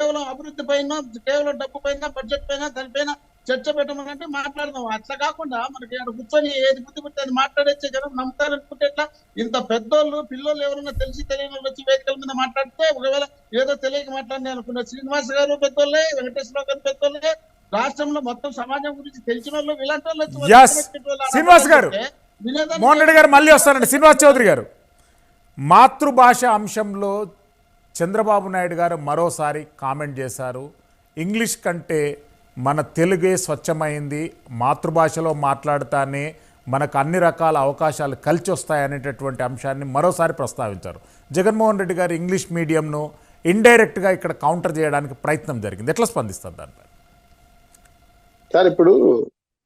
కేవలం అభివృద్ధి పైన, కేవలం డబ్బు పైన, బడ్జెట్ పైన, దానిపైన చర్చ పెట్టమనంటే మాట్లాడదాం. అట్లా కాకుండా మనకి అక్కడ కూర్చొని ఏది బుద్ధి పుట్టి అది మాట్లాడేచ్చే జనం నమ్ముతారనుకుంటే ఎట్లా? ఇంత పెద్దోళ్ళు పిల్లలు ఎవరైనా తెలిసి తెలియని వాళ్ళు వచ్చి వేదికల మీద మాట్లాడితే ఒకవేళ ఏదో తెలియక మాట్లాడి అనుకున్న శ్రీనివాస్ గారు పెద్దోళ్ళే, వెంకటేశ్వరరావు గారు పెద్దోళ్ళే, రాష్ట్రంలో మొత్తం సమాజం గురించి తెలిసిన వాళ్ళు ఇలాంటి వాళ్ళు శ్రీనివాస్ గారు, మోహన్ రెడ్డి గారు మళ్ళీ వస్తారండి. శ్రీనివాస్ చౌదరి గారు, మాతృభాష అంశంలో చంద్రబాబు నాయుడు గారు మరోసారి కామెంట్ చేశారు. ఇంగ్లీష్ కంటే మన తెలుగే స్వచ్ఛమైంది, మాతృభాషలో మాట్లాడుతానే మనకు అన్ని రకాల అవకాశాలు కలిసి వస్తాయనేటటువంటి అంశాన్ని మరోసారి ప్రస్తావించారు. జగన్మోహన్ రెడ్డి గారు ఇంగ్లీష్ మీడియంను ఇండైరెక్ట్గా ఇక్కడ కౌంటర్ చేయడానికి ప్రయత్నం జరిగింది. ఎట్లా స్పందిస్తారు దానిపై? సార్, ఇప్పుడు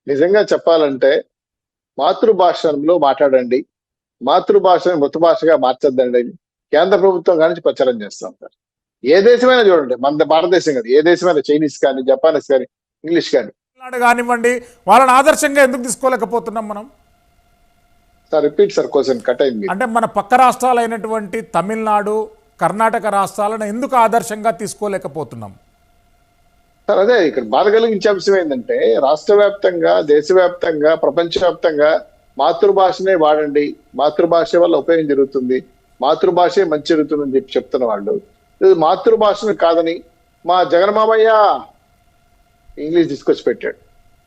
నిజంగా చెప్పాలంటే మాతృభాషలో మాట్లాడండి, మాతృభాషను మృతభాషగా మార్చద్దండి కేంద్ర ప్రభుత్వం కానీ ప్రచారం చేస్తాం సార్. ఏ దేశమైనా చూడండి, మన భారతదేశం కానీ, ఏ దేశమైనా, చైనీస్ కానీ, జపానీస్ కానీ, ఇంగ్లీష్ కానీ కానివ్వండి, వాళ్ళని ఆదర్శంగా ఎందుకు తీసుకోలేకపోతున్నాం మనం? Sir repeat sir, question cut అయింది. అంటే మన పక్క రాష్ట్రాలైనటువంటి తమిళనాడు, కర్ణాటక రాష్ట్రాలను ఎందుకు ఆదర్శంగా తీసుకోలేకపోతున్నాం? సార్ అదే ఇక్కడ బాధ కలిగించే అంశం ఏంటంటే, రాష్ట్ర వ్యాప్తంగా, దేశవ్యాప్తంగా, ప్రపంచవ్యాప్తంగా మాతృభాషనే వాడండి, మాతృభాష వల్ల ఉపయోగం జరుగుతుంది, మాతృభాషే మంచి జరుగుతుందని చెప్పి చెప్తున్న వాళ్ళు మాతృభాషను కాదని మా జగన్మామయ్య ఇంగ్లీష్ తీసుకొచ్చి పెట్టాడు.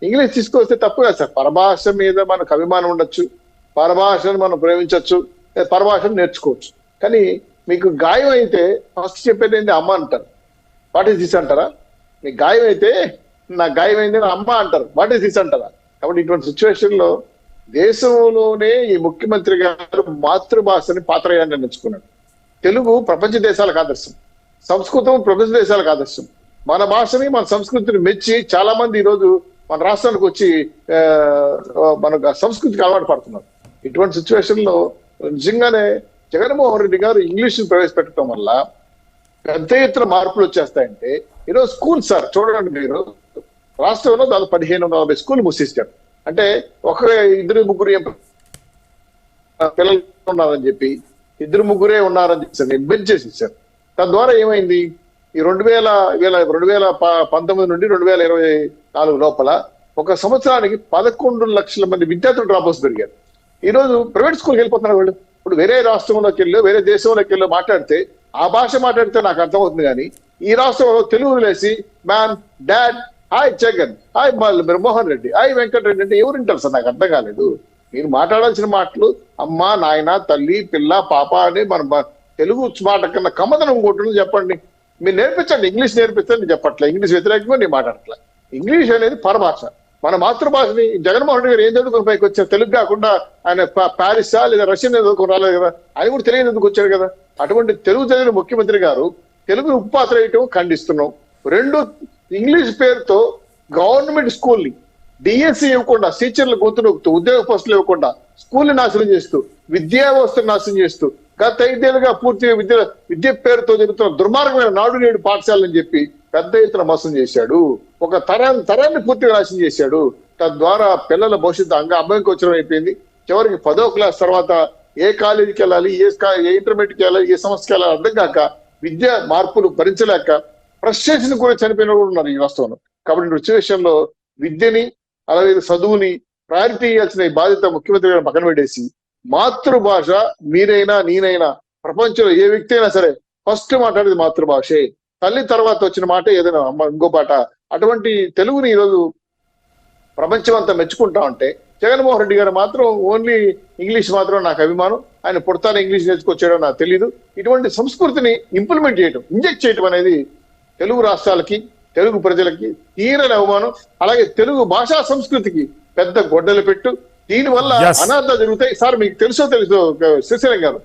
ఇంగ్లీష్ తీసుకొస్తే తప్పు కదా సార్. పరభాష మీద మనకు అభిమానం ఉండొచ్చు, పరభాషను మనం ప్రేమించవచ్చు, పరభాషను నేర్చుకోవచ్చు. కానీ మీకు గాయం అయితే ఫస్ట్ చెప్పేది ఏంటి? అమ్మ అంటారు. వాట్ ఈస్ దిస్ అంటారా? మీకు గాయం అయితే నా గాయం అయింది అమ్మ అంటారు. వాట్ ఈస్ దిస్ అంటారా? కాబట్టి ఇటువంటి సిచ్యువేషన్ లో దేశంలోనే ఈ ముఖ్యమంత్రి గారు మాతృభాషని పాత్రయాన్ని నేర్చుకున్నాడు. తెలుగు ప్రపంచ దేశాలకు ఆదర్శం, సంస్కృతం ప్రపంచ దేశాలకు ఆదర్శం. మన భాషని, మన సంస్కృతిని మెచ్చి చాలా మంది ఈరోజు మన రాష్ట్రానికి వచ్చి మన సంస్కృతికి అలవాటు పడుతున్నారు. ఇటువంటి సిచ్యువేషన్ లో నిజంగానే జగన్మోహన్ రెడ్డి గారు ఇంగ్లీష్ ప్రవేశపెట్టడం వల్ల పెద్ద ఎత్తున మార్పులు వచ్చేస్తాయంటే, ఈరోజు స్కూల్ సార్ చూడండి, మీరు రాష్ట్రంలో దాదాపు 1540 స్కూల్ మూసేసారు. అంటే ఇద్దరు ముగ్గురు పిల్లలు ఉన్నారని చెప్పి, ఇద్దరు ముగ్గురే ఉన్నారని చెప్పి బెంచ్ చేసి ఇచ్చారు. తద్వారా ఏమైంది? ఈ 2019 నుండి 2024 లోపల ఒక సంవత్సరానికి 11 లక్షల మంది విద్యార్థులు డ్రాప్అవుట్స్ పెరిగారు. ఈ రోజు ప్రైవేట్ స్కూల్కి వెళ్ళిపోతున్నారు వాళ్ళు. ఇప్పుడు వేరే రాష్ట్రంలోకి వెళ్ళి, వేరే దేశంలోకి వెళ్ళి మాట్లాడితే ఆ భాష మాట్లాడితే నాకు అర్థమవుతుంది. కానీ ఈ రాష్ట్రంలో తెలుగు లేసి mom, dad, hi Jagan, hi Mohan Reddy, hi Venkatareddy అంటే ఎవరు వింటారు సార్? నాకు అర్థం కాలేదు. మీరు మాట్లాడాల్సిన మాటలు అమ్మ, నాయన, తల్లి, పిల్ల, పాప అని మన తెలుగు మాట కన్నా కమ్మదనం కొట్టుని చెప్పండి. మీరు నేర్పించండి, ఇంగ్లీష్ నేర్పించండి చెప్పట్లే. ఇంగ్లీష్ వ్యతిరేకంగా నేను మాట్లాడట్లే. ఇంగ్లీష్ అనేది పరభాష. మన మాతృభాషని జగన్మోహన్ రెడ్డి గారు ఏం చదువుకుని పైకి వచ్చారు? తెలుగు కాకుండా ఆయన ప్యారిసా లేదా రష్యన్ చదువుకుని రాలేదు కదా, ఆయన కూడా తెలియని ఎందుకు వచ్చాడు కదా. అటువంటి తెలుగు చదివిన ముఖ్యమంత్రి గారు తెలుగును ఉపాత్ర వేయటం ఖండిస్తున్నాం. రెండు, ఇంగ్లీష్ పేరుతో గవర్నమెంట్ స్కూల్ని డిఎస్సి ఇవ్వకుండా, టీచర్లు గొంతు నొక్కుతూ, ఉద్యోగ పోస్టులు ఇవ్వకుండా స్కూల్ని నాశనం చేస్తూ, విద్యా వ్యవస్థను నాశనం చేస్తూ, గత 5 ఏళ్ళుగా పూర్తిగా విద్య పేరుతో జరుగుతున్న దుర్మార్గమైన నాడు నేడు పాఠశాలని చెప్పి పెద్ద ఎత్తున మోసం చేశాడు. ఒక తరాన్ని పూర్తిగా నాశనం చేశాడు. తద్వారా పిల్లల భవిష్యత్తు అభ్యంకరించడం అయిపోయింది. చివరికి 10వ క్లాస్ తర్వాత ఏ కాలేజీకి వెళ్ళాలి, ఏ ఇంటర్మీడియట్కి వెళ్ళాలి, ఏ సంస్థకి వెళ్ళాలి అర్థం కాక, విద్యా మార్పులు భరించలేక ఫ్రస్ట్రేషన్ కూడా చనిపోయిన కూడా ఉన్నారు ఈ రాష్ట్రంలో. కాబట్టి సిచ్యువేషన్ లో విద్యని, అలాగే చదువుని ప్రయారిటీ ఇవ్వాల్సిన బాధ్యత ముఖ్యమంత్రి గారు పక్కన పెట్టేసి, మాతృభాష మీరైనా నేనైనా ప్రపంచంలో ఏ వ్యక్తి అయినా సరే ఫస్ట్ మాట్లాడేది మాతృభాషే. తల్లి తర్వాత వచ్చిన మాట ఏదైనా ఇంకో పాట. అటువంటి తెలుగుని ఈరోజు ప్రపంచం అంతా మెచ్చుకుంటా ఉంటే, జగన్మోహన్ రెడ్డి గారు మాత్రం ఓన్లీ ఇంగ్లీష్ మాత్రం నాకు అభిమానం, ఆయన పుడతానే ఇంగ్లీష్ నేర్చుకొచ్చాడో నాకు తెలియదు. ఇటువంటి సంస్కృతిని ఇంప్లిమెంట్ చేయడం, ఇంజెక్ట్ చేయడం అనేది తెలుగు రాష్ట్రాలకి, తెలుగు ప్రజలకి తీరని అవమానం. అలాగే తెలుగు భాషా సంస్కృతికి పెద్ద గొడ్డలు పెట్టు. దీనివల్ల అనాథాలు జరుగుతాయి. సార్ మీకు తెలుసో శ్రీశైలం గారు,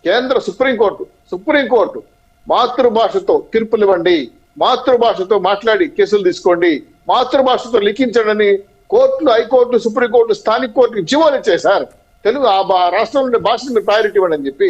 కేంద్ర సుప్రీంకోర్టు మాతృభాషతో తీర్పులు ఇవ్వండి, మాతృభాషతో మాట్లాడి కేసులు తీసుకోండి, మాతృభాషతో లిఖించండి కోర్టులు, హైకోర్టు, సుప్రీంకోర్టు, స్థానిక కోర్టుకి జీవోలు ఇచ్చాయి సార్. తెలుగు ఆ రాష్ట్రంలో భాషను ప్రయారిటీ ఇవ్వండి అని చెప్పి